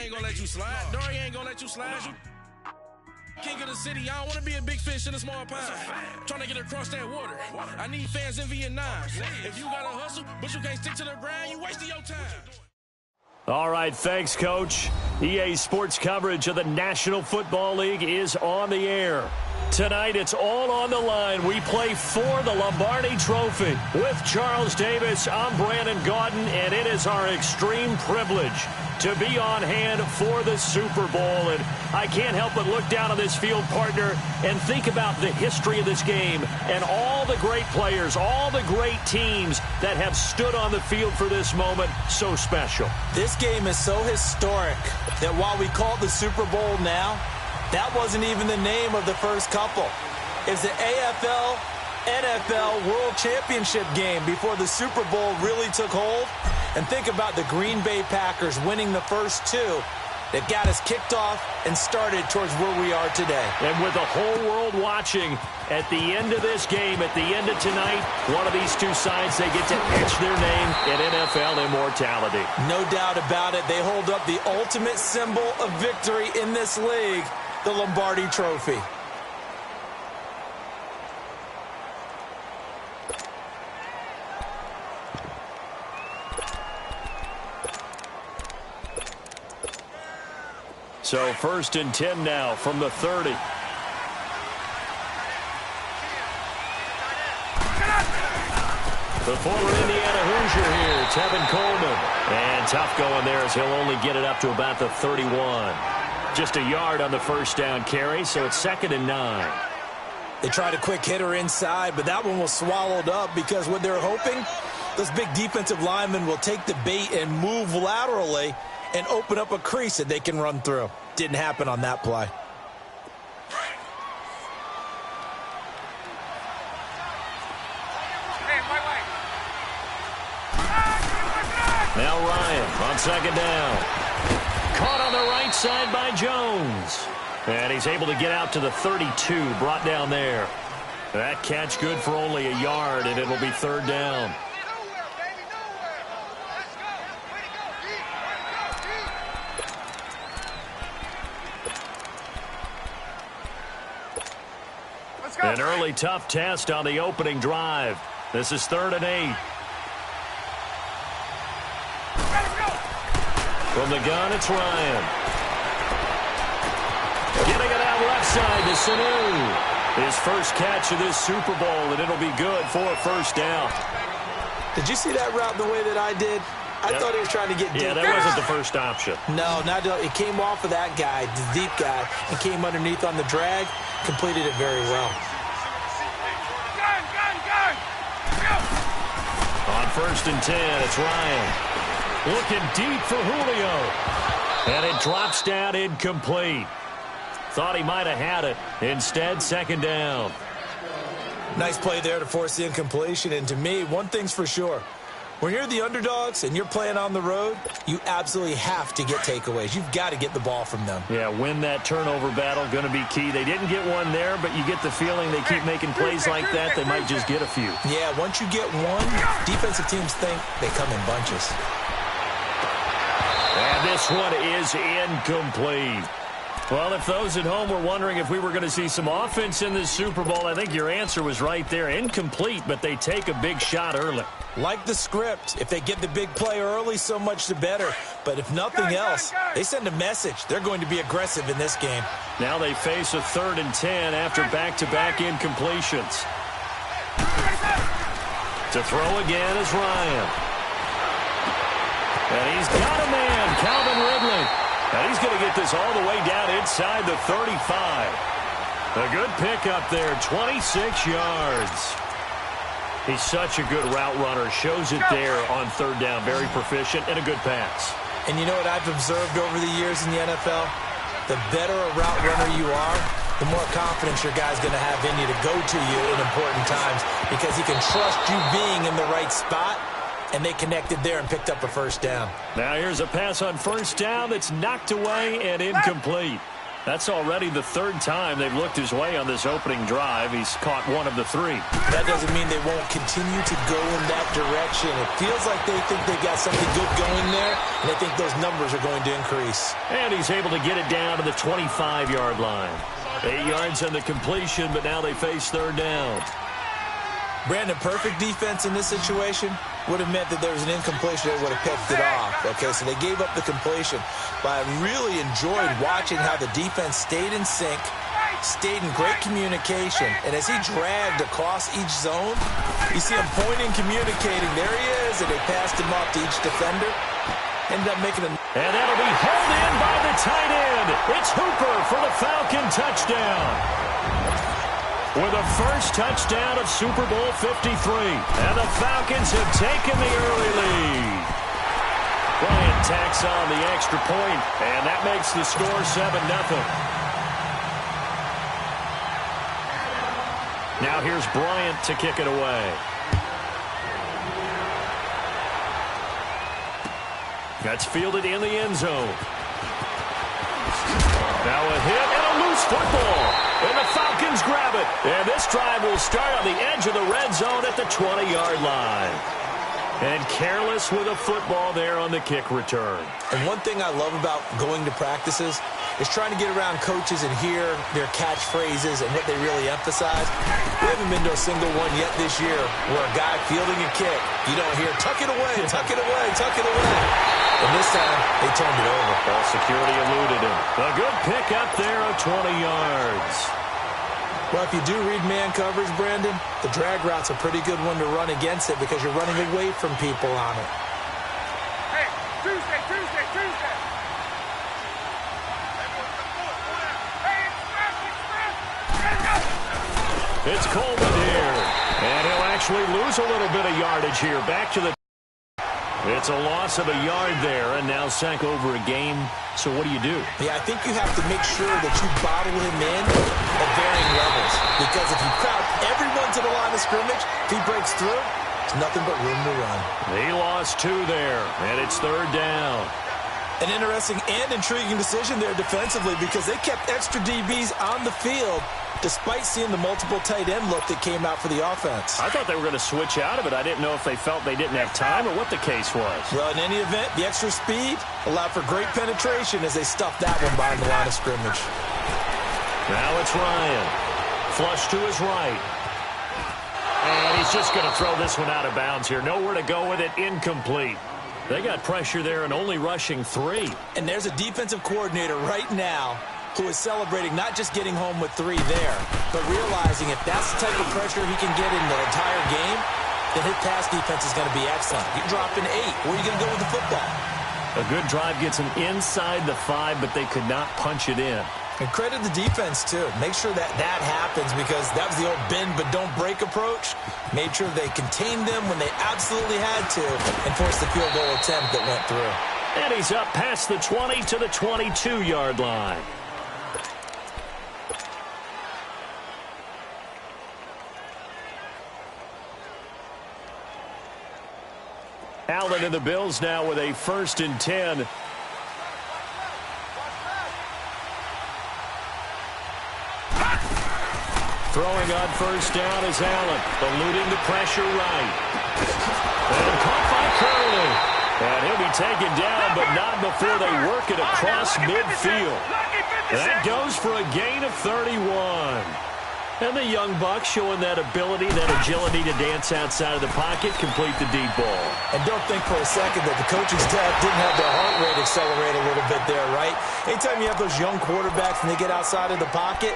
ain't gonna let you slide. Dory ain't gonna let you slide. You king of the city, I don't wanna be a big fish in a small pond. Trying to get across that water. I need fans in Vietnam. If you gotta hustle, but you can't stick to the grind, you wasting your time. All right, thanks, Coach. EA Sports coverage of the National Football League is on the air. Tonight, it's all on the line. We play for the Lombardi Trophy. With Charles Davis, I'm Brandon Gaudin, and it is our extreme privilege to be on hand for the Super Bowl. And I can't help but look down on this field, partner, and think about the history of this game and all the great players, all the great teams that have stood on the field for this moment. So special. This game is so historic that while we call it the Super Bowl now, that wasn't even the name of the first couple. It's the AFL, NFL World Championship game before the Super Bowl really took hold. And think about the Green Bay Packers winning the first two that got us kicked off and started towards where we are today. And with the whole world watching, at the end of this game, at the end of tonight, one of these two sides, they get to etch their name in NFL immortality. No doubt about it. They hold up the ultimate symbol of victory in this league, the Lombardi Trophy. So 1st and 10 now from the 30. The former Indiana Hoosier here, Tevin Coleman. And tough going there as he'll only get it up to about the 31. Just a yard on the first down carry, so it's 2nd and 9. They tried a quick hitter inside, but that one was swallowed up because what they're hoping, those big defensive linemen will take the bait and move laterally and open up a crease that they can run through. Didn't happen on that play. Now Ryan on 2nd down. Caught on the right side by Jones. And he's able to get out to the 32, brought down there. That catch good for only a yard, and it'll be 3rd down. An early tough test on the opening drive. This is 3rd and 8. From the gun, it's Ryan. Getting it out left side to Sanu. His first catch of this Super Bowl, and it'll be good for a 1st down. Did you see that route the way that I did? I thought he was trying to get deep. Yeah, that wasn't the first option. No, it came off of that guy, the deep guy, and came underneath on the drag, completed it very well. On 1st and 10, it's Ryan. Looking deep for Julio. And it drops down incomplete. Thought he might have had it. Instead, 2nd down. Nice play there to force the incompletion. And to me, one thing's for sure. When you're the underdogs and you're playing on the road, you absolutely have to get takeaways. You've got to get the ball from them. Yeah, win that turnover battle, going to be key. They didn't get one there, but you get the feeling they keep making plays like that, they might just get a few. Yeah, once you get one, defensive teams think they come in bunches. And this one is incomplete. Well, if those at home were wondering if we were going to see some offense in this Super Bowl, I think your answer was right there. Incomplete, but they take a big shot early. Like the script, if they get the big play early, so much the better. But if nothing else, they send a message. They're going to be aggressive in this game. Now they face a 3rd and 10 after back-to-back incompletions. To throw again is Ryan. And he's got a man, Calvin Ridley. And he's going to get this all the way down inside the 35. A good pickup there, 26 yards. He's such a good route runner. Shows it there on 3rd down. Very proficient and a good pass. And you know what I've observed over the years in the NFL? The better a route runner you are, the more confidence your guy's going to have in you to go to you in important times because he can trust you being in the right spot. And they connected there and picked up a 1st down. Now here's a pass on 1st down that's knocked away and incomplete. That's already the third time they've looked his way on this opening drive. He's caught one of the three. That doesn't mean they won't continue to go in that direction. It feels like they think they got something good going there, and they think those numbers are going to increase. And he's able to get it down to the 25-yard line. 8 yards on the completion, but now they face third down. Brandon, perfect defense in this situation would have meant that there was an incompletion that would have picked it off. Okay, so they gave up the completion. But I really enjoyed watching how the defense stayed in sync, stayed in great communication. And as he dragged across each zone, you see him pointing, communicating. There he is, and they passed him off to each defender. Ended up making a... And that'll be held in by the tight end. It's Hooper for the Falcon touchdown. With a first touchdown of Super Bowl 53. And the Falcons have taken the early lead. Bryant tacks on the extra point, and that makes the score 7-0. Now here's Bryant to kick it away. That's fielded in the end zone. Now a hit and a loose football. And the Falcons grab it. And this drive will start on the edge of the red zone at the 20-yard line. And careless with a football there on the kick return. And one thing I love about going to practices is trying to get around coaches and hear their catchphrases and what they really emphasize. We haven't been to a single one yet this year where a guy fielding a kick, you don't hear, tuck it away, tuck it away, tuck it away. And this time, they turned it over. Ball security eluded him. A good pick up there of 20 yards. Well, if you do read man coverage, Brandon, the drag route's a pretty good one to run against it because you're running away from people on it. Hey, Tuesday. It's Coleman here. And he'll actually lose a little bit of yardage here. Back to the... It's a loss of a yard there, and now sank over a game. So what do you do? Yeah, I think you have to make sure that you bottle him in at varying levels. Because if you crowd everyone to the line of scrimmage, if he breaks through, there's nothing but room to run. He lost 2 there, and it's third down. An interesting and intriguing decision there defensively because they kept extra DBs on the field despite seeing the multiple tight end look that came out for the offense. I thought they were going to switch out of it. I didn't know if they felt they didn't have time or what the case was. Well, in any event, the extra speed allowed for great penetration as they stuffed that one behind the line of scrimmage. Now it's Ryan. Flush to his right. And he's just going to throw this one out of bounds here. Nowhere to go with it. Incomplete. They got pressure there and only rushing 3. And there's a defensive coordinator right now who is celebrating not just getting home with 3 there, but realizing if that's the type of pressure he can get in the entire game, then his pass defense is going to be excellent. You're dropping 8. Where are you going to go with the football? A good drive gets them inside the 5, but they could not punch it in. And credit the defense, too. Make sure that that happens because that was the old bend but don't break approach. Made sure they contained them when they absolutely had to and forced the field goal attempt that went through. And he's up past the 20 to the 22-yard line. Allen and the Bills now with a 1st and 10. Throwing on first down is Allen, eluding the pressure right. And caught by Curley. And he'll be taken down, but not before they work it across midfield. That goes for a gain of 31. And the young buck showing that ability, that agility to dance outside of the pocket, complete the deep ball. And don't think for a second that the coaching staff didn't have their heart rate accelerate a little bit there, right? Anytime you have those young quarterbacks and they get outside of the pocket,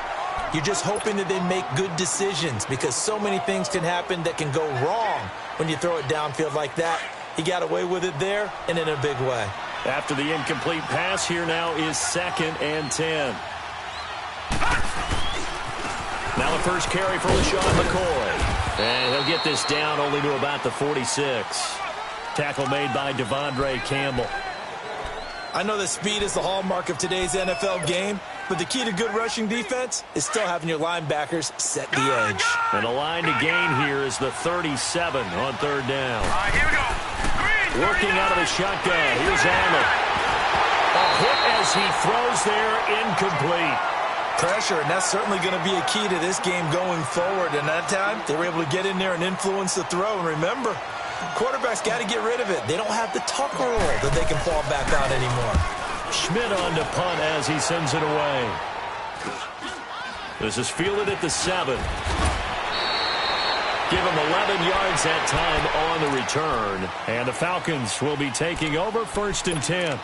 you're just hoping that they make good decisions because so many things can happen that can go wrong when you throw it downfield like that. He got away with it there and in a big way. After the incomplete pass, here now is 2nd and 10. Now the first carry for LaShawn McCoy. And he'll get this down only to about the 46. Tackle made by Devondre Campbell. I know that speed is the hallmark of today's NFL game, but the key to good rushing defense is still having your linebackers set the edge. And the line to gain here is the 37 on third down. All right, here we go. Working out of the shotgun. Here's Allen. A hit as as he throws there, incomplete. Pressure, and that's certainly going to be a key to this game going forward. And that time, they were able to get in there and influence the throw. And remember, quarterbacks got to get rid of it. They don't have the Tucker roll that they can fall back on anymore. Schmidt on to punt as he sends it away. This is fielded at the 7. Give him 11 yards that time on the return. And the Falcons will be taking over 1st and 10.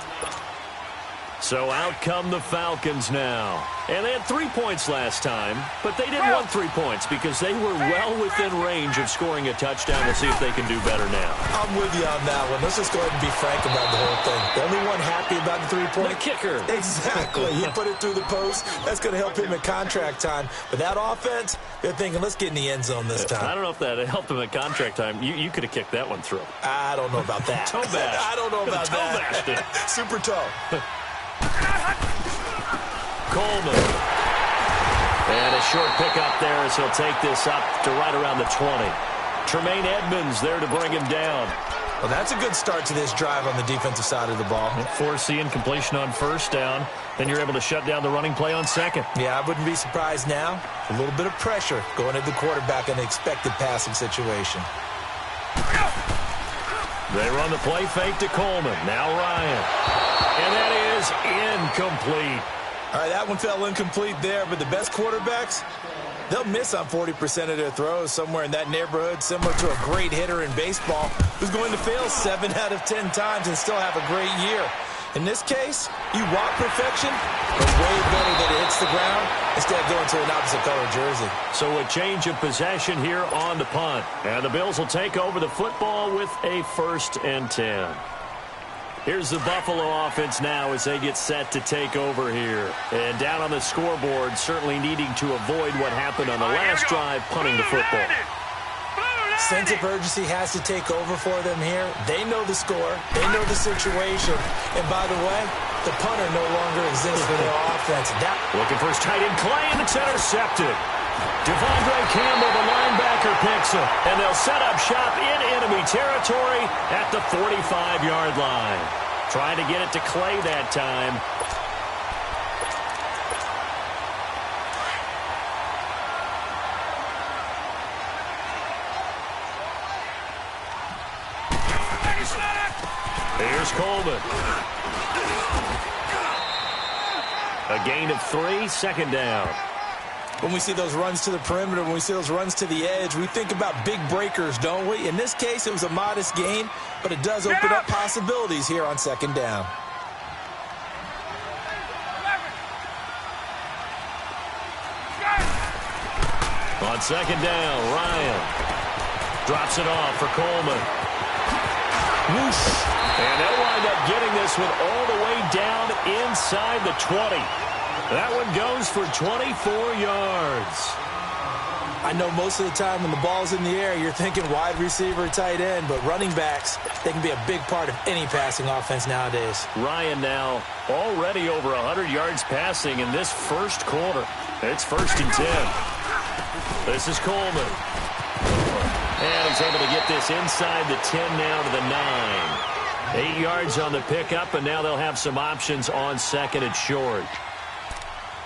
So out come the Falcons now. And they had 3 points last time, but they didn't want 3 points because they were well within range of scoring a touchdown. We'll see if they can do better now. I'm with you on that one. Let's just go ahead and be frank about the whole thing. The only one happy about the 3-point? The kicker. Exactly. He put it through the post. That's going to help him in contract time. But that offense, they're thinking, let's get in the end zone this time. I don't know if that helped him in contract time. You could have kicked that one through. I don't know about that. Toe bash. I don't know about that. Toe Super toe. Coleman. And a short pickup there as he'll take this up to right around the 20. Tremaine Edmonds there to bring him down. Well, that's a good start to this drive on the defensive side of the ball. Force the incompletion on 1st down. Then you're able to shut down the running play on 2nd. Yeah, I wouldn't be surprised now. A little bit of pressure going at the quarterback in an expected passing situation. They run the play fake to Coleman. Now Ryan. And that is incomplete. All right, that one fell incomplete there, but the best quarterbacks, they'll miss on 40% of their throws, somewhere in that neighborhood, similar to a great hitter in baseball who's going to fail 7 out of 10 times and still have a great year. In this case, you want perfection, but way better that it hits the ground instead of going to an opposite color jersey. So a change of possession here on the punt. And the Bills will take over the football with a 1st and 10. Here's the Buffalo offense now as they get set to take over here. And down on the scoreboard, certainly needing to avoid what happened on the last drive, punting the football. Sense of urgency has to take over for them here. They know the score. They know the situation. And by the way, the punter no longer exists for their offense. Looking for his tight end, Clay, and it's intercepted. Devondre Campbell, the linebacker, picks him. And they'll set up shop in enemy territory at the 45-yard line. Trying to get it to Clay that time. Here's Coleman. A gain of 3, 2nd down. When we see those runs to the perimeter, when we see those runs to the edge, we think about big breakers, don't we? In this case, it was a modest gain, but it does open up possibilities here on 2nd down. On 2nd down, Ryan drops it off for Coleman. Whoosh. And they'll wind up getting this one all the way down inside the 20. That one goes for 24 yards. I know most of the time when the ball's in the air, you're thinking wide receiver, tight end, but running backs, they can be a big part of any passing offense nowadays. Ryan now already over 100 yards passing in this 1st quarter. It's 1st and 10. This is Coleman. And he's able to get this inside the 10 now to the 9. 8 yards on the pickup, and now they'll have some options on 2nd and short.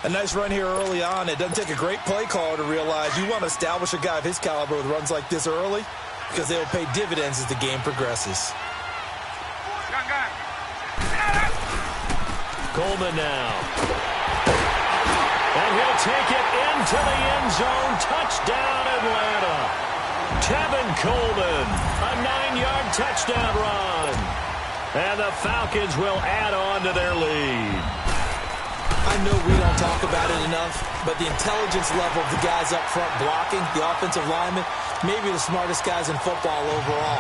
A nice run here early on. It doesn't take a great play caller to realize you want to establish a guy of his caliber with runs like this early because they will pay dividends as the game progresses. Coleman now. And he'll take it into the end zone. Touchdown, Atlanta. Tevin Coleman, a 9-yard touchdown run. And the Falcons will add on to their lead. I know we don't talk about it enough, but the intelligence level of the guys up front blocking, the offensive linemen, maybe the smartest guys in football overall.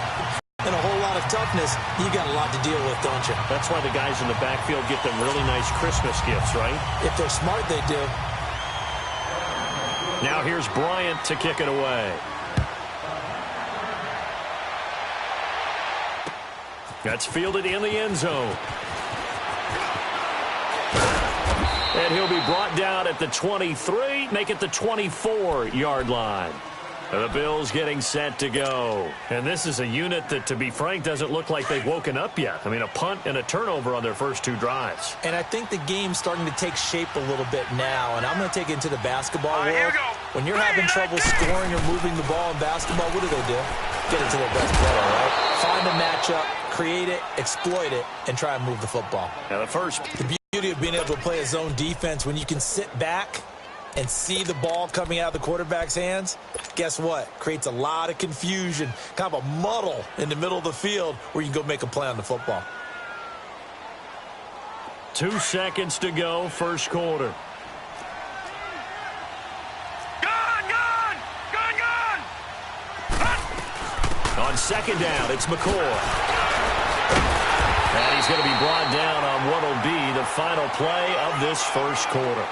And a whole lot of toughness, you got a lot to deal with, don't you? That's why the guys in the backfield get them really nice Christmas gifts, right? If they're smart, they do. Now here's Bryant to kick it away. That's fielded in the end zone. And he'll be brought down at the 23, make it the 24-yard line. The Bills getting set to go. And this is a unit that, to be frank, doesn't look like they've woken up yet. I mean, a punt and a turnover on their first 2 drives. And I think the game's starting to take shape a little bit now. And I'm going to take it into the basketball world. Here we go. When you're having trouble scoring or moving the ball in basketball, what do? Get it to their best player, right? Find a matchup, create it, exploit it, and try and move the football. Now The beauty of being able to play a zone defense, when you can sit back and see the ball coming out of the quarterback's hands, guess what? Creates a lot of confusion, kind of a muddle in the middle of the field where you can go make a play on the football. 2 seconds to go, first quarter. On second down, it's McCoy. And he's going to be brought down on what will be the final play of this first quarter.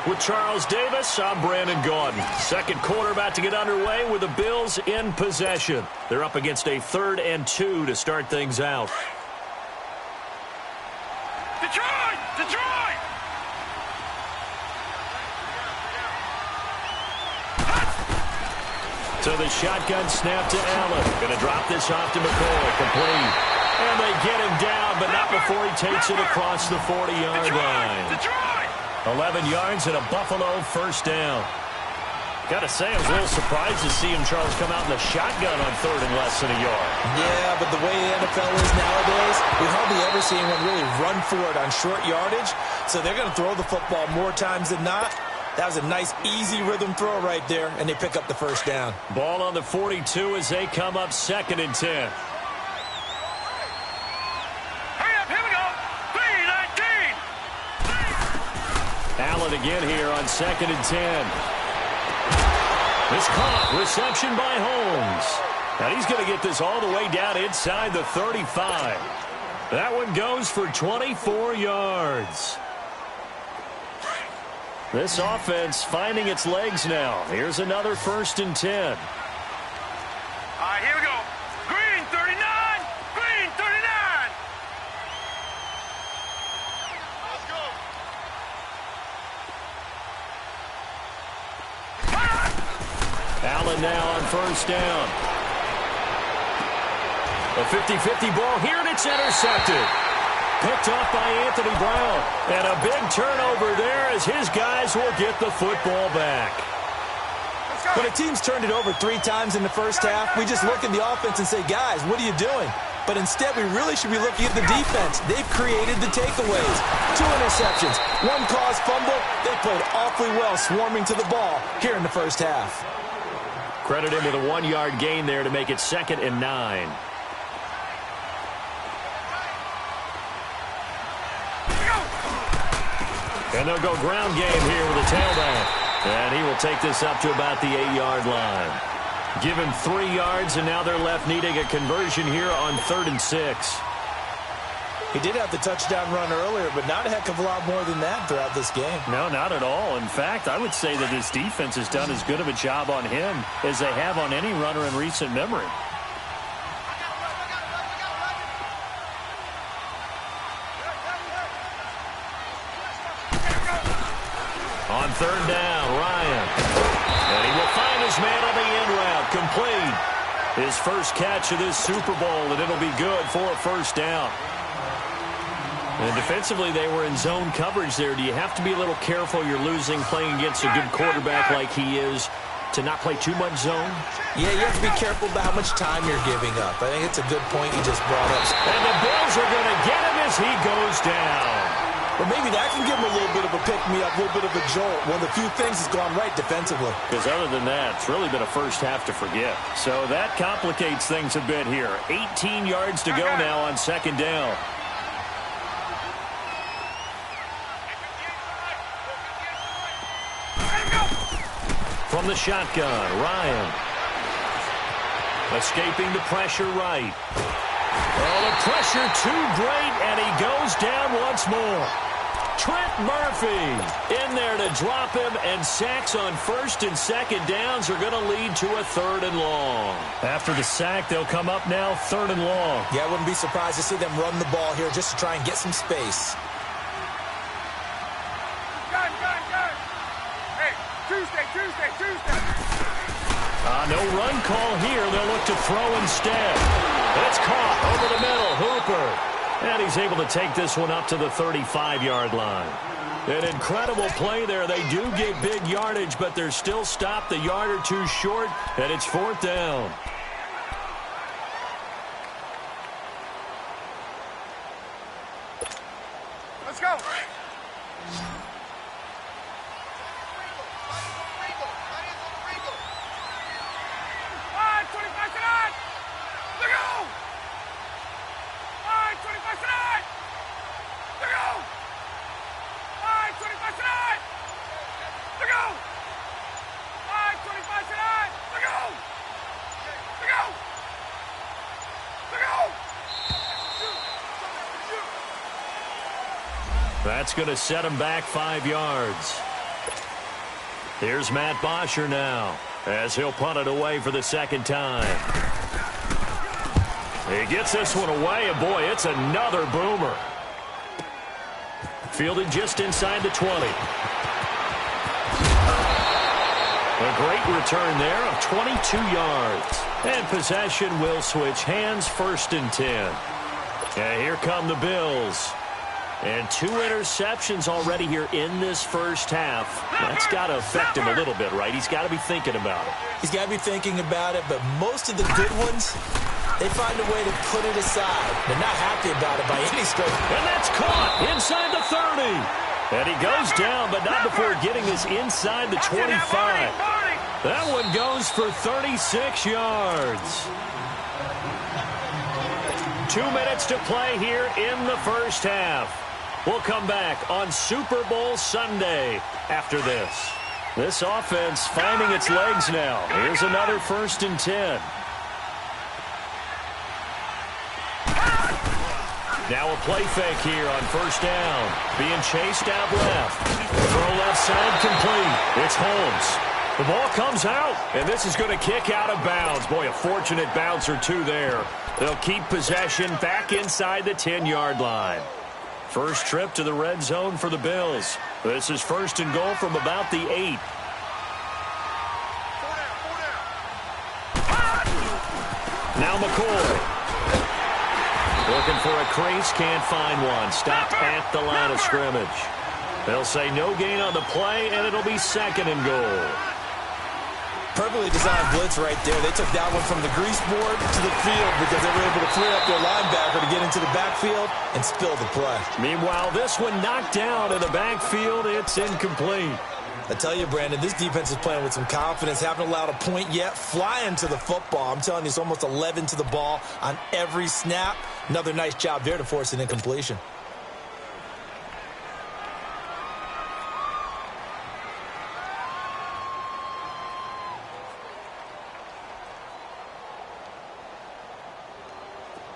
With Charles Davis, I'm Brandon Gaudin. Second quarter about to get underway with the Bills in possession. They're up against a 3rd and 2 to start things out. Detroit! Detroit! So the shotgun snap to Allen. Going to drop this off to McCoy. Complete. And they get him down, but not before he takes it across the 40-yard line. Detroit! 11 yards and a Buffalo first down. Got to say, I was a little surprised to see him, Charles, come out in the shotgun on 3rd and less than a yard. Yeah, but the way the NFL is nowadays, we hardly ever see anyone really run for it on short yardage. So they're going to throw the football more times than not. That was a nice, easy rhythm throw right there, and they pick up the first down. Ball on the 42 as they come up 2nd and 10. Hurry up, here we go. 3-19. Allen again here on 2nd and 10. It's caught. Reception by Holmes. And he's going to get this all the way down inside the 35. That one goes for 24 yards. This offense finding its legs now. Here's another 1st and 10. All right, here we go. Green 39. Green 39. Let's go. Allen now on first down. A 50-50 ball here, and it's intercepted. Picked off by Anthony Brown. And a big turnover there as his guys will get the football back. When a team's turned it over 3 times in the first half, we just look at the offense and say, guys, what are you doing? But instead, we really should be looking at the defense. They've created the takeaways. 2 interceptions, 1 caused fumble. They played awfully well swarming to the ball here in the first half. Credit him with a 1-yard gain there to make it 2nd and 9. And they'll go ground game here with a tailback. And he will take this up to about the 8-yard line. Give him 3 yards, and now they're left needing a conversion here on 3rd and 6. He did have the touchdown run earlier, but not a heck of a lot more than that throughout this game. No, not at all. In fact, I would say that his defense has done as good of a job on him as they have on any runner in recent memory. On 3rd down, Ryan. And he will find his man on the end route, complete. His first catch of this Super Bowl, and it'll be good for a first down. And defensively, they were in zone coverage there. Do you have to be a little careful you're losing playing against a good quarterback like he is to not play too much zone? Yeah, you have to be careful about how much time you're giving up. I think it's a good point you just brought up. And the Bills are going to get him as he goes down. But maybe that can give him a little bit of a pick-me-up, a little bit of a jolt. One of the few things that's gone right defensively. Because other than that, it's really been a first half to forget. So that complicates things a bit here. 18 yards to go now on 2nd down. From the shotgun, Ryan. Escaping the pressure right. Oh, the pressure too great, and he goes down once more. Trent Murphy in there to drop him, and sacks on 1st and 2nd downs are going to lead to a 3rd and long. After the sack, they'll come up now 3rd and long. Yeah, I wouldn't be surprised to see them run the ball here just to try and get some space. Gun. Hey, Tuesday. No run call here. They'll look to throw instead. It's caught over the middle. Hooper. And he's able to take this one up to the 35-yard line. An incredible play there. They do get big yardage, but they're still stopped a yard or two short, and it's 4th down. Let's go. That's going to set him back 5 yards. Here's Matt Bosher now, as he'll punt it away for the second time. He gets this one away, and boy, it's another boomer. Fielded just inside the 20. A great return there of 22 yards. And possession will switch hands, 1st and 10. And here come the Bills. And 2 interceptions already here in this first half. That's got to affect him a little bit, right? He's got to be thinking about it. He's got to be thinking about it, but most of the good ones, they find a way to put it aside. They're not happy about it by any stretch. And that's caught inside the 30. And he goes down, but not before getting this inside the 25. That one goes for 36 yards. 2 minutes to play here in the first half. We'll come back on Super Bowl Sunday after this. This offense finding its legs now. Here's another 1st and 10. Now a play fake here on 1st down. Being chased out left. Throw left side complete. It's Holmes. The ball comes out, and this is going to kick out of bounds. Boy, a fortunate bounce or two there. They'll keep possession back inside the 10-yard line. First trip to the red zone for the Bills. This is 1st and goal from about the 8. Now McCoy. Looking for a crease, can't find one. Stopped at the line of scrimmage. They'll say no gain on the play, and it'll be 2nd and goal. Perfectly designed blitz right there. They took that one from the grease board to the field because they were able to free up their linebacker to get into the backfield and spill the play. Meanwhile, this one knocked down in the backfield. It's incomplete. I tell you, Brandon, this defense is playing with some confidence. Haven't allowed a point yet. Flying to the football. I'm telling you, it's almost 11 to the ball on every snap. Another nice job there to force an incompletion.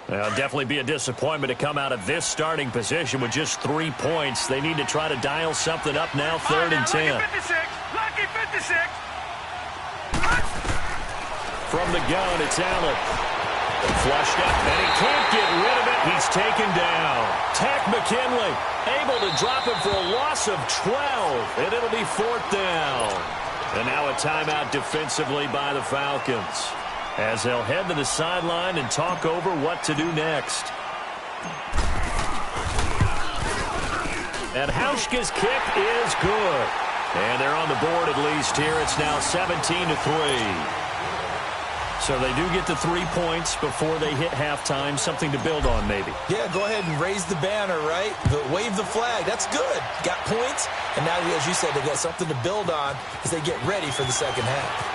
It'll definitely be a disappointment to come out of this starting position with just 3 points. They need to try to dial something up now, 3rd and 10. Lucky 56. From the gun, it's Allen. Flushed up, and he can't get rid of it. He's taken down. Tack McKinley able to drop him for a loss of 12, and it'll be 4th down. And now a timeout defensively by the Falcons, as they'll head to the sideline and talk over what to do next. And Hauschka's kick is good. And they're on the board at least here. It's now 17-3. So they do get the 3 points before they hit halftime. Something to build on, maybe. Yeah, go ahead and raise the banner, right? Wave the flag. That's good. Got points. And now, as you said, they got something to build on as they get ready for the second half.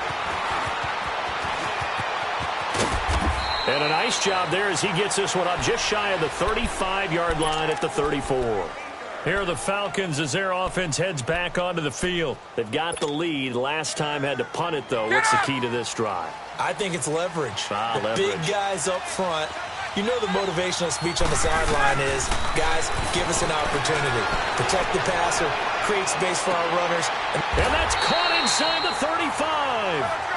And a nice job there as he gets this one up just shy of the 35-yard line at the 34. Here are the Falcons as their offense heads back onto the field. They've got the lead. Last time had to punt it, though. What's the key to this drive? I think it's leverage. Leverage. Big guys up front. You know the motivational speech on the sideline is, guys, give us an opportunity. Protect the passer, create space for our runners. And that's caught inside the 35.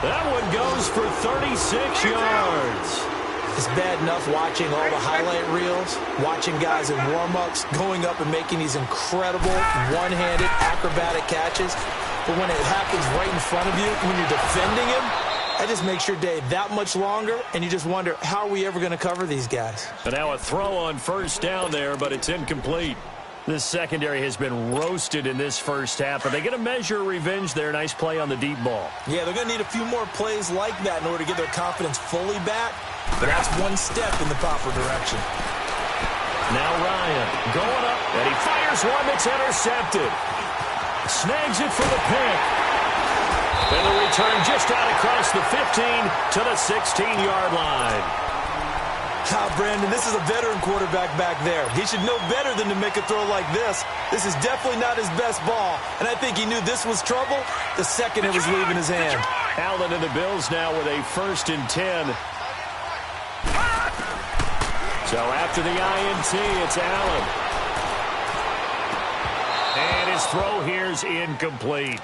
That one goes for 36 yards. It's bad enough watching all the highlight reels, watching guys in warm-ups, going up and making these incredible one-handed acrobatic catches. but when it happens right in front of you, when you're defending him, that just makes your day that much longer, and you just wonder, how are we ever going to cover these guys? And now a throw on first down there, but it's incomplete. This secondary has been roasted in this first half. Are they going to measure revenge there? Nice play on the deep ball. Yeah, they're going to need a few more plays like that in order to get their confidence fully back, but that's one step in the proper direction. Now Ryan going up, and he fires one that's intercepted. Snags it for the pick. And the return just out across the 15 to the 16-yard line. Brandon, this is a veteran quarterback back there. He should know better than to make a throw like this. This is definitely not his best ball, and I think he knew this was trouble the second it was leaving his hand. Allen and the Bills now with a 1st and 10. So after the INT, it's Allen. And his throw here is incomplete.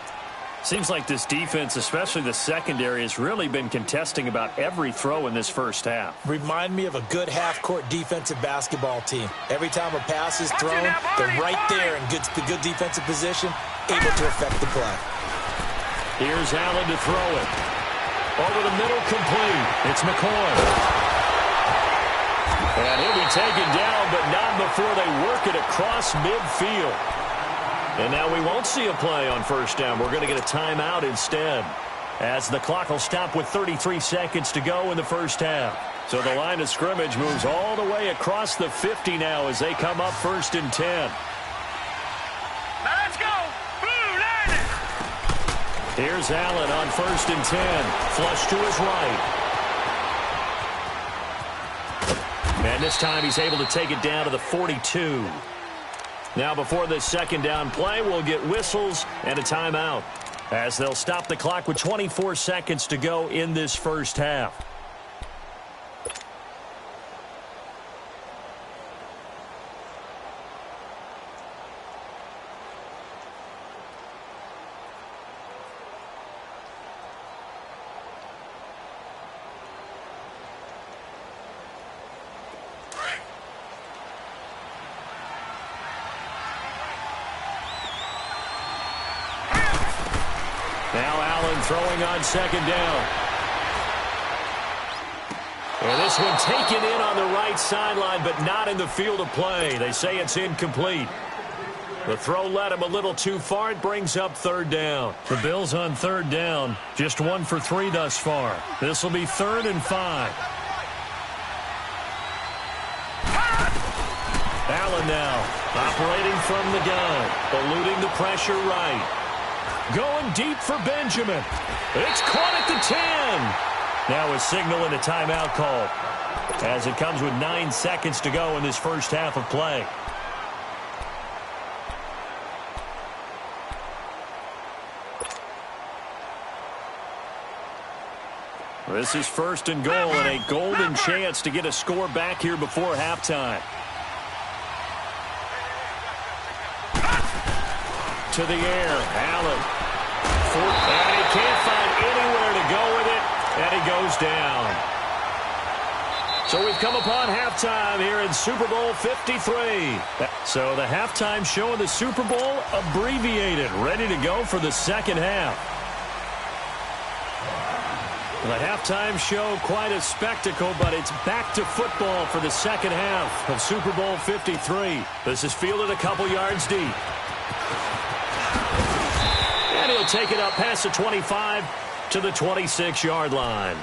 Seems like this defense, especially the secondary, has really been contesting about every throw in this first half. Remind me of a good half-court defensive basketball team. Every time a pass is thrown, they're right there in good defensive position, able to affect the play. Here's Allen to throw it. Over the middle, complete. It's McCoy. And he'll be taken down, but not before they work it across midfield. And now we won't see a play on first down. We're going to get a timeout instead, as the clock will stop with 33 seconds to go in the first half. So the line of scrimmage moves all the way across the 50 now as they come up 1st and 10. Now let's go. Blue Lightning. Here's Allen on 1st and 10. Flush to his right. And this time he's able to take it down to the 42. Now before this second down play, we'll get whistles and a timeout, as they'll stop the clock with 24 seconds to go in this first half. Now Allen throwing on second down. And this one taken in on the right sideline, but not in the field of play. They say it's incomplete. The throw led him a little too far. It brings up 3rd down. The Bills on 3rd down. Just 1 for 3 thus far. This will be 3rd and 5. Allen now operating from the gun, eluding the pressure right. Going deep for Benjamin. It's caught at the 10. Now a signal and a timeout call, as it comes with 9 seconds to go in this first half of play. This is 1st and goal, and a golden chance to get a score back here before halftime. To the air, Allen. And he can't find anywhere to go with it, and he goes down. So we've come upon halftime here in Super Bowl 53. So the halftime show of the Super Bowl abbreviated, ready to go for the second half. The halftime show, quite a spectacle, but it's back to football for the second half of Super Bowl 53. This is fielded a couple yards deep. And he'll take it up past the 25 to the 26-yard line.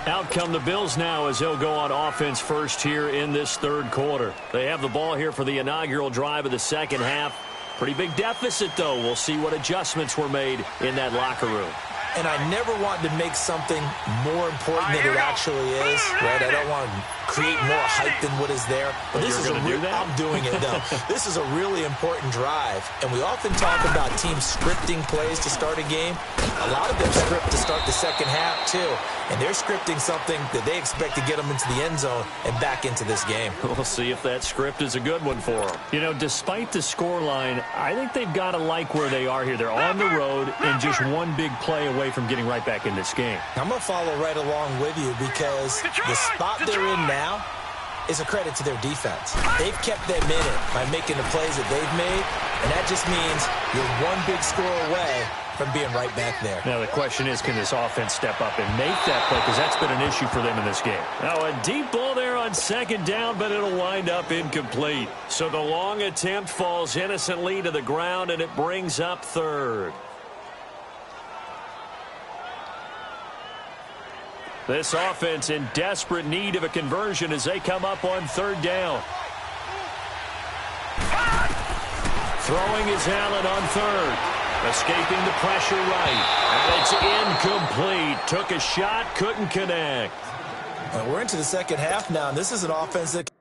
Out come the Bills now as they'll go on offense first here in this 3rd quarter. They have the ball here for the inaugural drive of the second half. Pretty big deficit, though. We'll see what adjustments were made in that locker room. And I never want to make something more important than it actually is, right? I don't want to create more hype than what is there. But this is I'm doing it, though. This is a really important drive. And we often talk about teams scripting plays to start a game. A lot of them script to start the second half, too. And they're scripting something that they expect to get them into the end zone and back into this game. We'll see if that script is a good one for them. You know, despite the scoreline, I think they've got to like where they are here. They're on the road and just one big play away from getting right back in this game. I'm going to follow right along with you because the spot they're in now, is a credit to their defense. They've kept them in it by making the plays that they've made, and that just means you're one big score away from being right back there. Now, the question is, can this offense step up and make that play? Because that's been an issue for them in this game. Now, a deep ball there on second down, but it'll wind up incomplete. So the long attempt falls innocently to the ground, and it brings up third. This offense in desperate need of a conversion as they come up on third down. Throwing is Allen on third. Escaping the pressure right. And it's incomplete. Took a shot, couldn't connect. And we're into the second half now, and this is an offense that...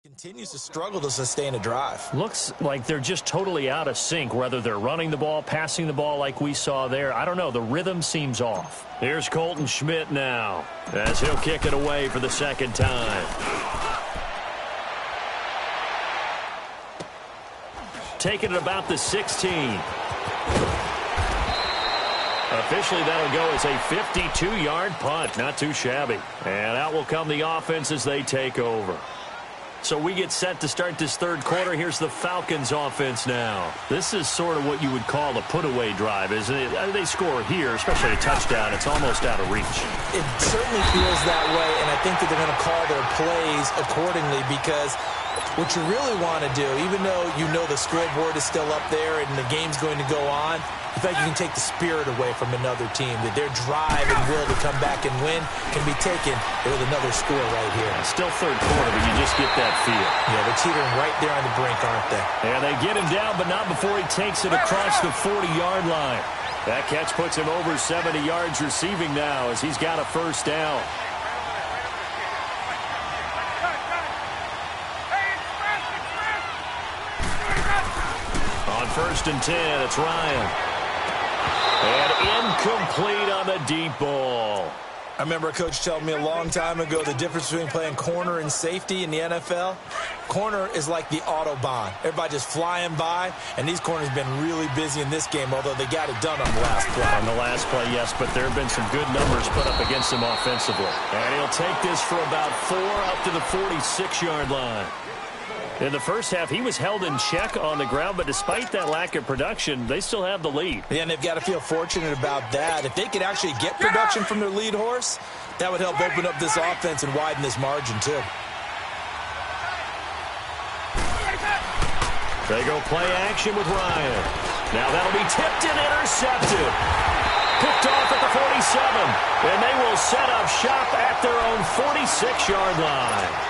continues to struggle to sustain a drive. Looks like they're just totally out of sync, whether they're running the ball, passing the ball like we saw there. I don't know. The rhythm seems off. Here's Colton Schmidt now as he'll kick it away for the second time. Taking it about the 16. Officially, that'll go as a 52-yard punt. Not too shabby. And out will come the offense as they take over. So we get set to start this third quarter. Here's the Falcons offense now. This is sort of what you would call a put-away drive, isn't it? They score here, especially a touchdown. It's almost out of reach. It certainly feels that way, and I think that they're going to call their plays accordingly because what you really want to do, even though you know the scoreboard is still up there and the game's going to go on, in fact, you can take the spirit away from another team, that their drive and will to come back and win can be taken with another score right here. Still third quarter, but you just get that feel. Yeah, they're teetering right there on the brink, aren't they? And they get him down, but not before he takes it across the 40-yard line. That catch puts him over 70 yards receiving now as he's got a first down. On 1st and 10, it's Ryan. And incomplete on the deep ball. I remember a coach telling me a long time ago the difference between playing corner and safety in the NFL. Corner is like the Autobahn. Everybody just flying by, and these corners have been really busy in this game, although they got it done on the last play. On the last play, yes, but there have been some good numbers put up against him offensively. And he'll take this for about 4 up to the 46-yard line. In the first half, he was held in check on the ground, but despite that lack of production, they still have the lead. Yeah, and they've got to feel fortunate about that. If they could actually get production from their lead horse, that would help open up this offense and widen this margin, too. They go play action with Ryan. Now that'll be tipped and intercepted. Picked off at the 47, and they will set up shop at their own 46-yard line.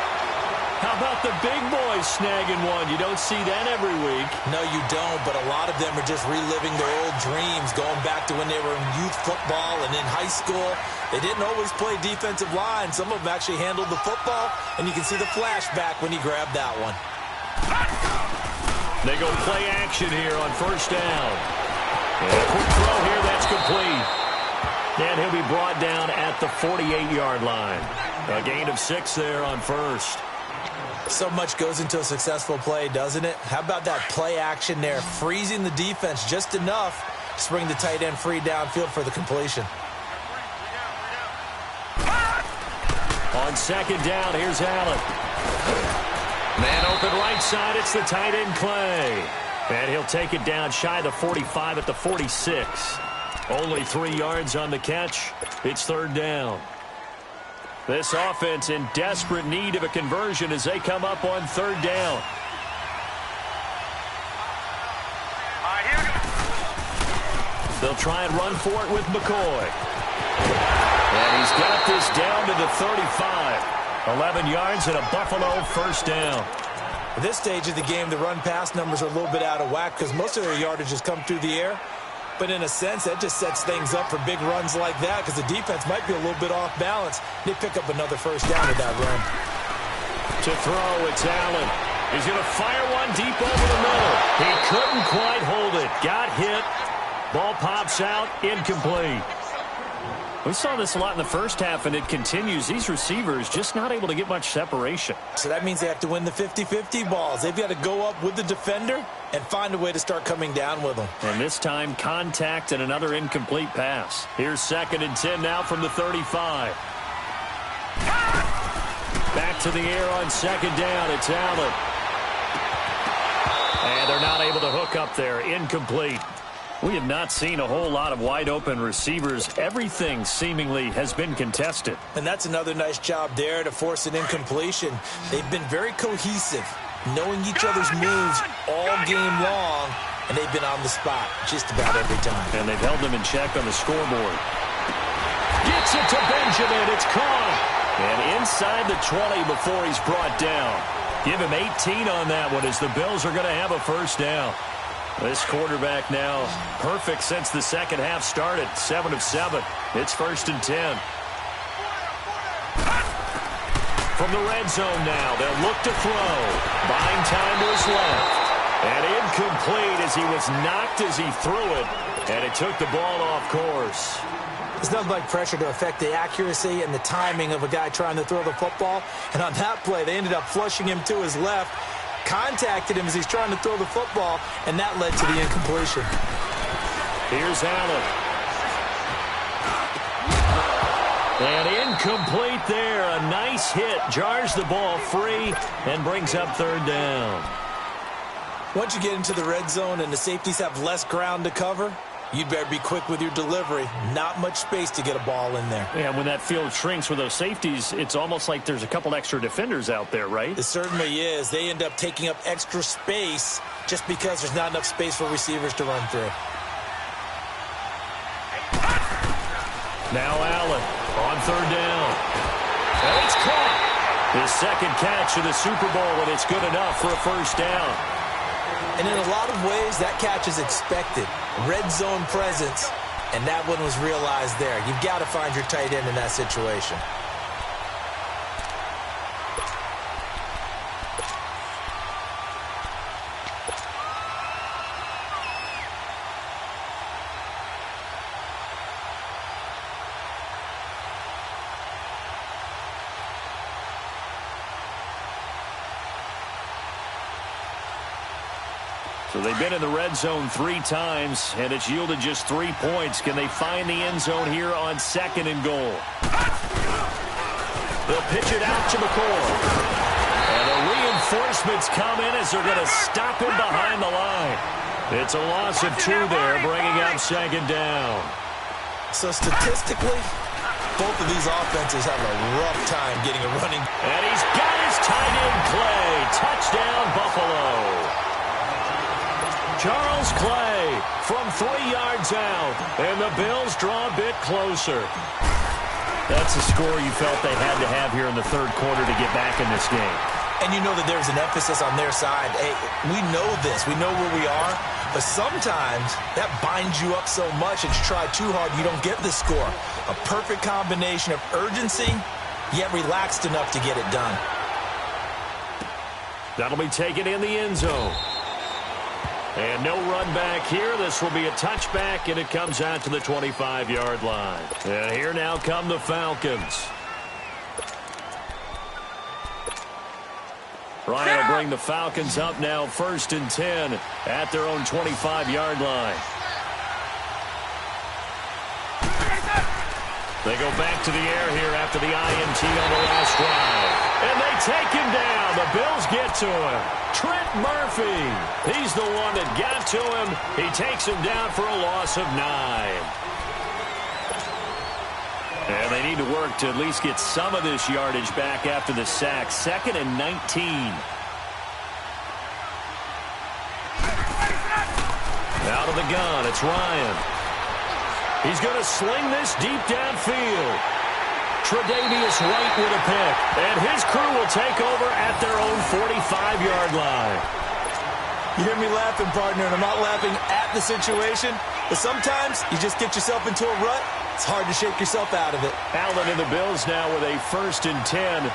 How about the big boys snagging one? You don't see that every week. No, you don't, but a lot of them are just reliving their old dreams, going back to when they were in youth football and in high school. They didn't always play defensive line. Some of them actually handled the football, and you can see the flashback when he grabbed that one. They go play action here on first down. And a quick throw here, that's complete. And he'll be brought down at the 48-yard line. A gain of 6 there on first. So much goes into a successful play, doesn't it? How about that play action there, freezing the defense just enough to bring the tight end free downfield for the completion. On second down, here's Allen. Man open right side, it's the tight end Clay. And he'll take it down shy of the 45 at the 46. Only 3 yards on the catch. It's third down. This offense in desperate need of a conversion as they come up on third down. Here we go. They'll try and run for it with McCoy. And he's got this down to the 35. 11 yards and a Buffalo first down. At this stage of the game, the run-pass numbers are a little bit out of whack because most of their yardage has come through the air. But in a sense, that just sets things up for big runs like that because the defense might be a little bit off balance. They pick up another first down with that run. To throw, it's Allen. He's going to fire one deep over the middle. He couldn't quite hold it. Got hit. Ball pops out, incomplete. We saw this a lot in the first half, and it continues. These receivers just not able to get much separation. So that means they have to win the 50-50 balls. They've got to go up with the defender and find a way to start coming down with them. And this time, contact and another incomplete pass. Here's 2nd and 10 now from the 35. Back to the air on 2nd down. It's Allen. And they're not able to hook up there. Incomplete. We have not seen a whole lot of wide-open receivers. Everything seemingly has been contested. And that's another nice job there to force an incompletion. They've been very cohesive, knowing each other's moves all game long, and they've been on the spot just about every time. And they've held them in check on the scoreboard. Gets it to Benjamin. It's caught. And inside the 20 before he's brought down. Give him 18 on that one as the Bills are going to have a first down. This quarterback now perfect since the second half started. 7 of 7. It's 1st and 10. From the red zone now, they'll look to throw. Buying time to his left. And incomplete as he was knocked as he threw it. And it took the ball off course. There's nothing like pressure to affect the accuracy and the timing of a guy trying to throw the football. And on that play, they ended up flushing him to his left. Contacted him as he's trying to throw the football, and that led to the incompletion. Here's Allen. And incomplete there. A nice hit. Jars the ball free and brings up 3rd down. Once you get into the red zone and the safeties have less ground to cover, you'd better be quick with your delivery. Not much space to get a ball in there. Yeah, when that field shrinks with those safeties, it's almost like there's a couple extra defenders out there, right? It certainly is. They end up taking up extra space just because there's not enough space for receivers to run through. Now Allen on 3rd down. And it's caught. His 2nd catch of the Super Bowl, and it's good enough for a first down. And in a lot of ways, that catch is expected. Red zone presence, and that one was realized there. You've got to find your tight end in that situation. So they've been in the red zone 3 times, and it's yielded just 3 points. Can they find the end zone here on 2nd and goal? They'll pitch it out to McCoy. And the reinforcements come in as they're going to stop him behind the line. It's a loss of 2 there, bringing up 2nd down. So statistically, both of these offenses have a rough time getting a running. And he's got his tight end Clay. Touchdown, Buffalo. Charles Clay from 3 yards out, and the Bills draw a bit closer. That's a score you felt they had to have here in the 3rd quarter to get back in this game. And you know that there's an emphasis on their side. Hey, we know this. We know where we are. But sometimes that binds you up so much that you try too hard, you don't get the score. A perfect combination of urgency, yet relaxed enough to get it done. That'll be taken in the end zone. And no run back here. This will be a touchback, and it comes out to the 25-yard line. And here now come the Falcons. Ryan will bring the Falcons up now 1st and 10 at their own 25-yard line. They go back to the air here after the INT on the last drive. And they take him down. The Bills get to him. Trent Murphy. He's the one that got to him. He takes him down for a loss of 9. And they need to work to at least get some of this yardage back after the sack. 2nd and 19. Out of the gun, it's Ryan. He's going to sling this deep downfield. Tre'Davious White with a pick. And his crew will take over at their own 45-yard line. You hear me laughing, partner, and I'm not laughing at the situation. But sometimes you just get yourself into a rut. It's hard to shake yourself out of it. Allen and the Bills now with a 1st and 10.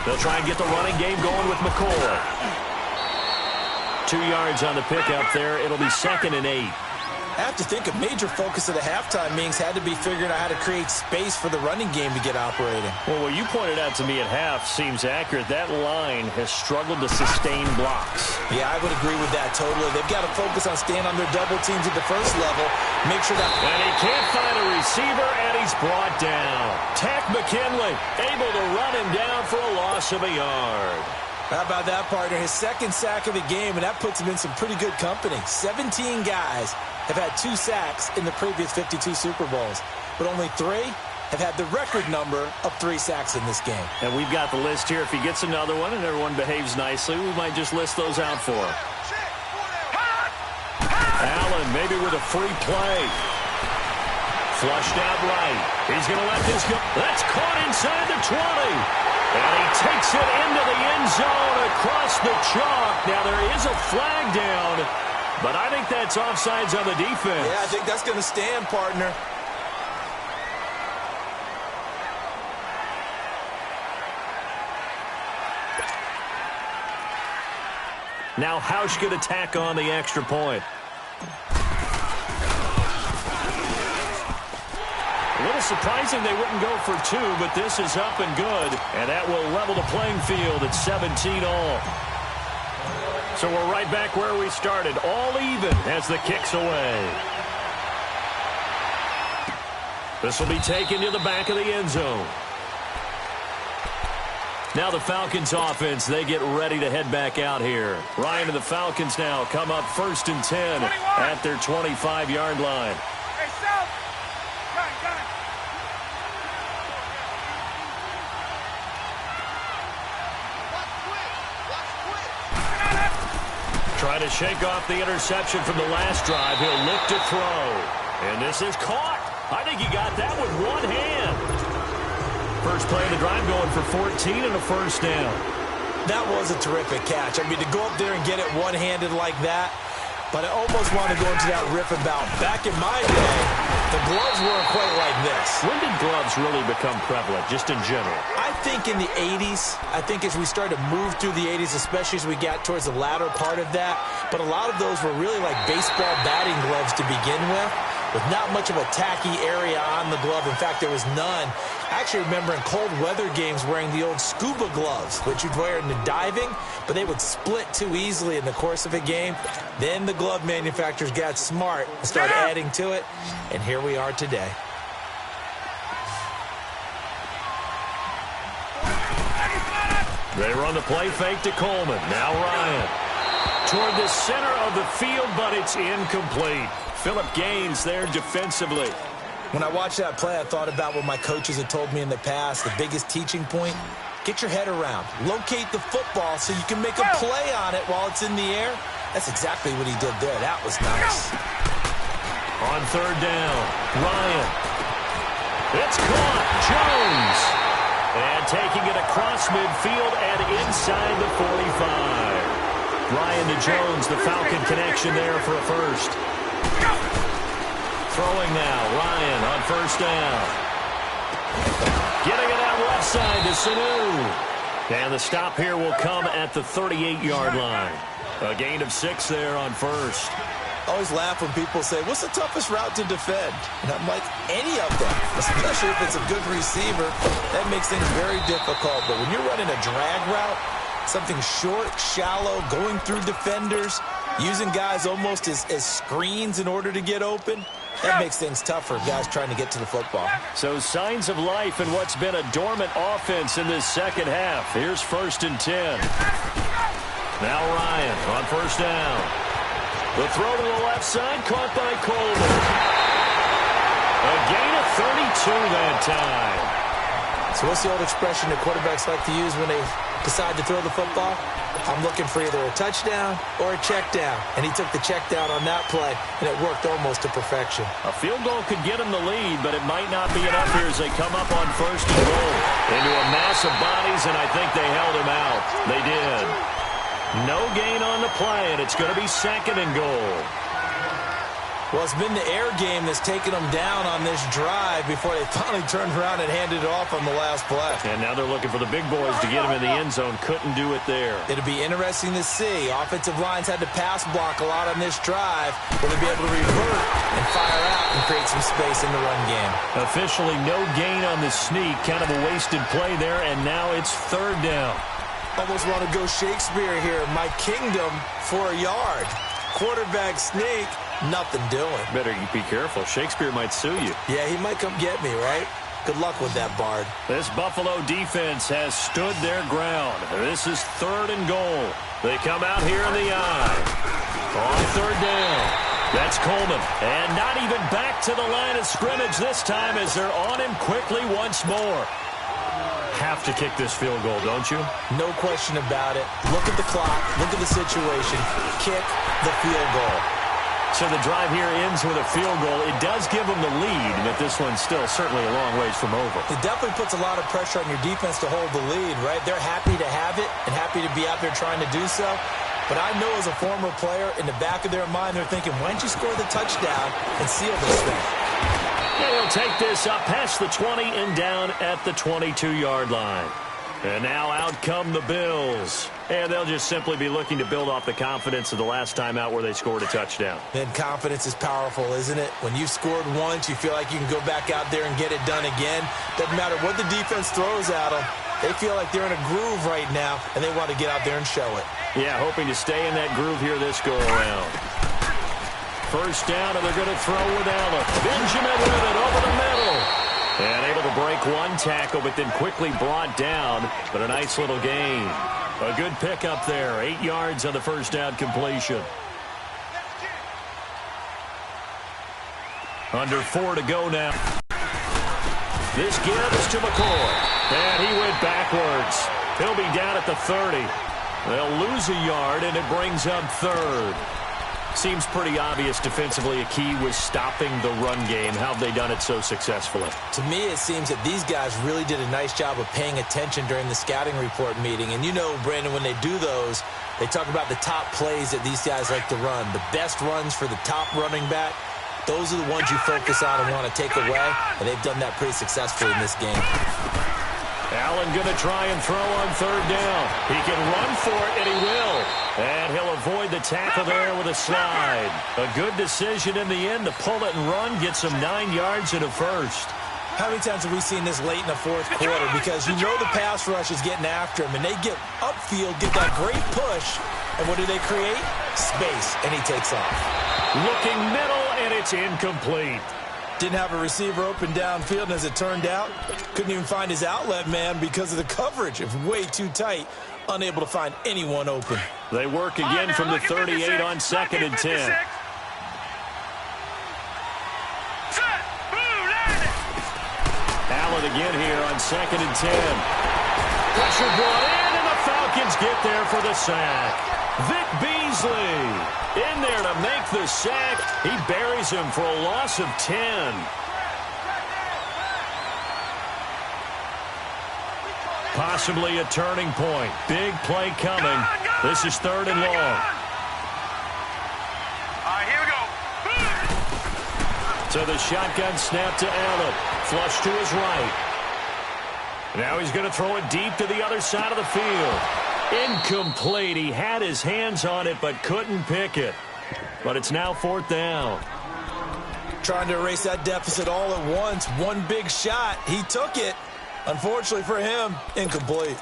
They'll try and get the running game going with McCoy. 2 yards on the pickup there. It'll be 2nd and 8. I have to think a major focus of the halftime meetings had to be figuring out how to create space for the running game to get operating. Well, what you pointed out to me at half seems accurate. That line has struggled to sustain blocks. Yeah, I would agree with that totally. They've got to focus on staying on their double teams at the first level. Make sure that... And he can't find a receiver, and he's brought down. Tack McKinley able to run him down for a loss of a yard. How about that, partner? His 2nd sack of the game, and that puts him in some pretty good company. 17 guys have had 2 sacks in the previous 52 Super Bowls, but only 3 have had the record number of 3 sacks in this game. And we've got the list here. If he gets another one and everyone behaves nicely, we might just list those out for him. Allen maybe with a free play. Flushed out right. He's going to let this go. That's caught inside the 20. And he takes it into the end zone across the chalk. Now there is a flag down, but I think that's offsides on the defense. Yeah, I think that's going to stand, partner. Now Hausch going to tack on the extra point. A little surprising they wouldn't go for 2, but this is up and good. And that will level the playing field at 17 all. So we're right back where we started, all even as the kick's away. This will be taken to the back of the end zone. Now the Falcons offense, they get ready to head back out here. Ryan and the Falcons now come up 1st and 10 at their 25-yard line. Hey, South! Got it. Trying to shake off the interception from the last drive. He'll look to throw. And this is caught. I think he got that with one hand. First play of the drive going for 14 and a 1st down. That was a terrific catch. I mean, to go up there and get it one-handed like that, but I almost want to go into that riff about back in my day, the gloves weren't quite like this. When did gloves really become prevalent, just in general? I think in the 80s. I think as we started to move through the 80s, especially as we got towards the latter part of that. But a lot of those were really like baseball batting gloves to begin with not much of a tacky area on the glove. In fact, there was none. I actually remember in cold weather games wearing the old scuba gloves, which you'd wear in the diving, but they would split too easily in the course of a game. Then the glove manufacturers got smart and started adding to it, and here we are today. They run the play fake to Coleman. Now Ryan. Toward the center of the field, but it's incomplete. Phillip Gaines there defensively. When I watched that play, I thought about what my coaches had told me in the past. The biggest teaching point, get your head around. Locate the football so you can make a play on it while it's in the air. That's exactly what he did there. That was nice. On 3rd down, Ryan. It's caught. Jones. And taking it across midfield and inside the 45. Ryan to Jones, the Falcon connection there for a 1st. Throwing now, Ryan on 1st down. Getting it out left side to Sanu. And the stop here will come at the 38-yard line. A gain of 6 there on 1st. I always laugh when people say, what's the toughest route to defend? And I'm like, any of them, especially if it's a good receiver. That makes things very difficult. But when you're running a drag route, something short, shallow, going through defenders, using guys almost as screens in order to get open, that makes things tough for guys trying to get to the football. So signs of life in what's been a dormant offense in this second half. Here's 1st and 10. Now Ryan on first down. The throw to the left side, caught by Coleman. A gain of 32 that time. So what's the old expression that quarterbacks like to use when they decide to throw the football? I'm looking for either a touchdown or a check down. And he took the check down on that play, and it worked almost to perfection. A field goal could get him the lead, but it might not be enough here as they come up on first and goal. Into a mass of bodies, and I think they held him out. They did. No gain on the play, and it's going to be second and goal. Well, it's been the air game that's taken them down on this drive before they finally turned around and handed it off on the last play. And now they're looking for the big boys to get him in the end zone. Couldn't do it there. It'll be interesting to see. Offensive lines had to pass block a lot on this drive. Will they be able to revert and fire out and create some space in the run game? Officially no gain on the sneak. Kind of a wasted play there, and now it's third down. Almost want to go Shakespeare here. My kingdom for a yard. Quarterback sneak. Nothing doing. Better be careful. Shakespeare might sue you. Yeah, he might come get me, right? Good luck with that, Bard. This Buffalo defense has stood their ground. This is third and goal. They come out here in the eye. On third down. That's Coleman. And not even back to the line of scrimmage this time as they're on him quickly once more. Have to kick this field goal, don't you? No question about it. Look at the clock. Look at the situation. Kick the field goal. So the drive here ends with a field goal. It does give them the lead, but this one's still certainly a long ways from over. It definitely puts a lot of pressure on your defense to hold the lead, right? They're happy to have it and happy to be out there trying to do so. But I know as a former player, in the back of their mind, they're thinking, why don't you score the touchdown and seal this thing? And he'll take this up past the 20 and down at the 22-yard line. And now out come the Bills. And they'll just simply be looking to build off the confidence of the last time out where they scored a touchdown. And confidence is powerful, isn't it? When you've scored once, you feel like you can go back out there and get it done again. Doesn't matter what the defense throws at them. They feel like they're in a groove right now, and they want to get out there and show it. Yeah, hoping to stay in that groove here this go-around. First down, and they're going to throw with Allen. Benjamin with it over the middle. And able to break one tackle, but then quickly brought down. But a nice little gain. A good pickup there. 8 yards on the first down completion. Under 4 to go now. This gives to McCoy. And he went backwards. He'll be down at the 30. They'll lose a yard, and it brings up third. Seems pretty obvious defensively a key was stopping the run game. How have they done it so successfully? To me, it seems that these guys really did a nice job of paying attention during the scouting report meeting. And you know, Brandon, when they do those, they talk about the top plays that these guys like to run. The best runs for the top running back, those are the ones you focus on and want to take away. And they've done that pretty successfully in this game. Allen going to try and throw on third down. He can run for it, and he will. And he'll avoid the tackle there with a slide. A good decision in the end to pull it and run, gets him 9 yards and a first. How many times have we seen this late in the fourth quarter? Because you know the pass rush is getting after him, and they get upfield, get that great push, and what do they create? Space, and he takes off. Looking middle, and it's incomplete. Didn't have a receiver open downfield, and as it turned out, couldn't even find his outlet man because of the coverage. It was way too tight, unable to find anyone open. They work again from the 38 on second and 10. Allen again here on second and 10. Pressure brought in, and the Falcons get there for the sack. Vic Beasley in there to make the sack. He buries him for a loss of 10. Possibly a turning point. Big play coming. This is third and long. All right, here we go. So the shotgun snap to Allen. Flush to his right. Now he's going to throw it deep to the other side of the field. Incomplete. He had his hands on it but couldn't pick it. But it's now fourth down. Trying to erase that deficit all at once. One big shot. He took it. Unfortunately for him, incomplete.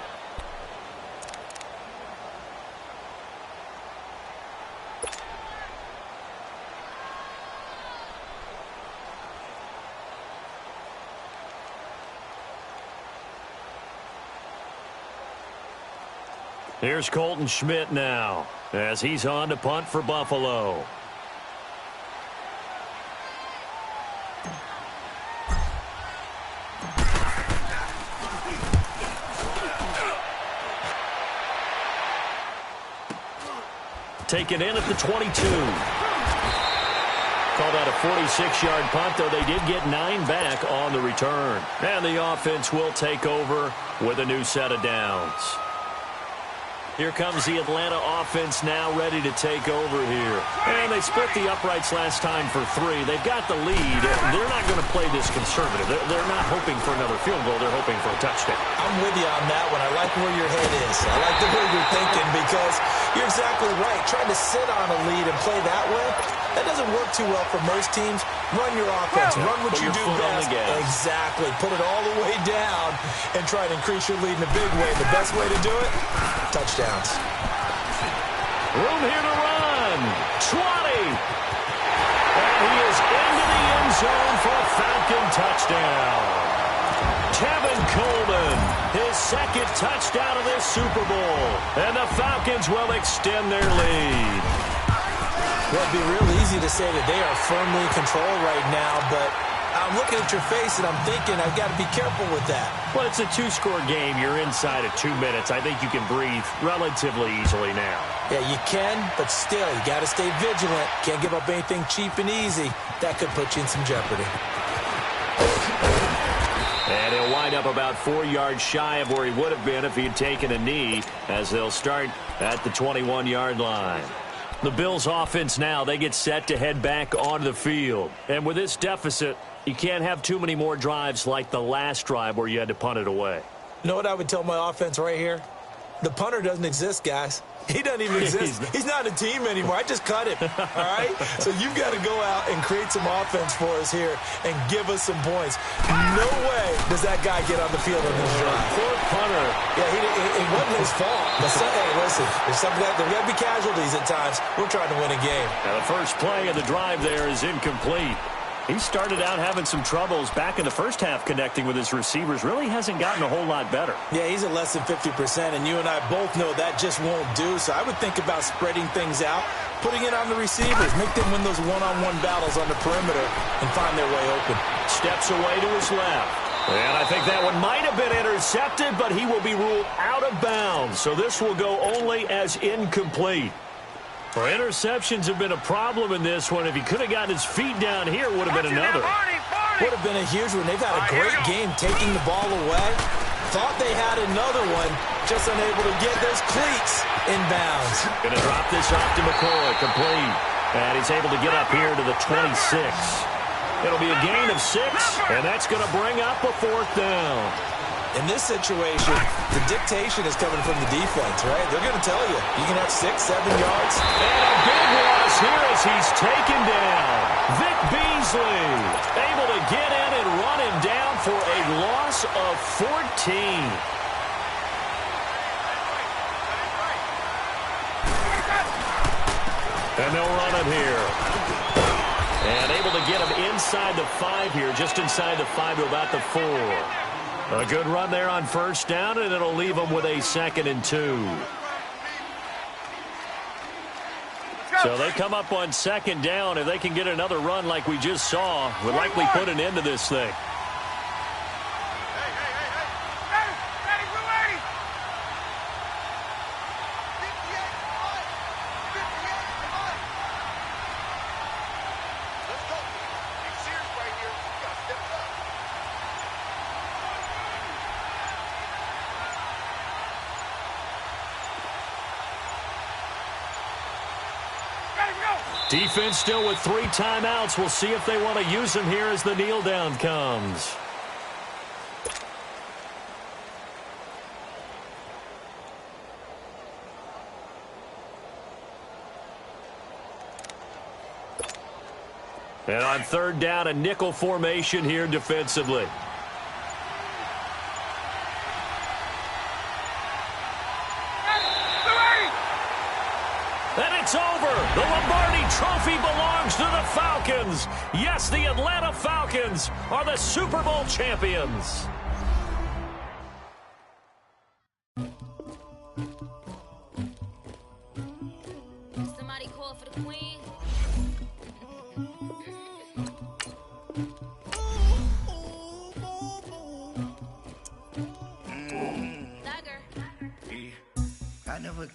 Here's Colton Schmidt now as he's on to punt for Buffalo. Taken in at the 22. Called out a 46-yard punt, though they did get 9 back on the return. And the offense will take over with a new set of downs. Here comes the Atlanta offense now ready to take over here. And they split the uprights last time for 3. They've got the lead. They're not going to play this conservative. They're not hoping for another field goal. They're hoping for a touchdown. I'm with you on that one. I like where your head is. I like the way you're thinking because you're exactly right. Trying to sit on a lead and play that way, that doesn't work too well for most teams. Run your offense. Run what you do best. Exactly. Put it all the way down and try to increase your lead in a big way. The best way to do it, touchdowns. Room here to run. 20. And he is into the end zone for a Falcon touchdown. Tevin Coleman, his second touchdown of this Super Bowl. And the Falcons will extend their lead. Well, it'd be real easy to say that they are firmly in control right now, but I'm looking at your face and I'm thinking I've got to be careful with that. Well, it's a 2-score game. You're inside of 2 minutes. I think you can breathe relatively easily now. Yeah, you can, but still, you got to stay vigilant. Can't give up anything cheap and easy. That could put you in some jeopardy. And he'll wind up about 4 yards shy of where he would have been if he had taken a knee, as they'll start at the 21-yard line. The Bills' offense now, they get set to head back onto the field. And with this deficit, you can't have too many more drives like the last drive where you had to punt it away. You know what I would tell my offense right here? The punter doesn't exist, guys. He doesn't even exist. He's not a team anymore. I just cut him, all right? So you've got to go out and create some offense for us here and give us some points. No way does that guy get on the field on this drive. Poor punter. Yeah, it wasn't his fault. But hey, listen, there's got to be casualties at times. We're trying to win a game. Now, the first play of the drive there is incomplete. He started out having some troubles back in the first half connecting with his receivers. Really hasn't gotten a whole lot better. Yeah, he's at less than 50%, and you and I both know that just won't do. So I would think about spreading things out, putting it on the receivers, make them win those one-on-one battles on the perimeter and find their way open. Steps away to his left. And I think that one might have been intercepted, but he will be ruled out of bounds. So this will go only as incomplete. Well, interceptions have been a problem in this one. If he could have gotten his feet down here, would have been another. Would have been a huge one. They've had a great game taking the ball away. Thought they had another one, just unable to get those cleats in bounds. Going to drop this off to McCoy, complete. And he's able to get up here to the 26. It'll be a gain of 6, and that's going to bring up a 4th down. In this situation, the dictation is coming from the defense, right? They're going to tell you, you can have 6, 7 yards. And a big loss here as he's taken down. Vic Beasley able to get in and run him down for a loss of 14. And they'll run him here. And able to get him inside the 5 here, just inside the 5 to about the 4. A good run there on first down, and it'll leave them with a 2nd and 2. So they come up on 2nd down. If they can get another run like we just saw, would likely put an end to this thing. Defense still with 3 timeouts. We'll see if they want to use them here as the kneel down comes. And on 3rd down, a nickel formation here defensively. And it's over. The Lombardi Trophy belongs to the Falcons. Yes, the Atlanta Falcons are the Super Bowl champions. one for the queen. I never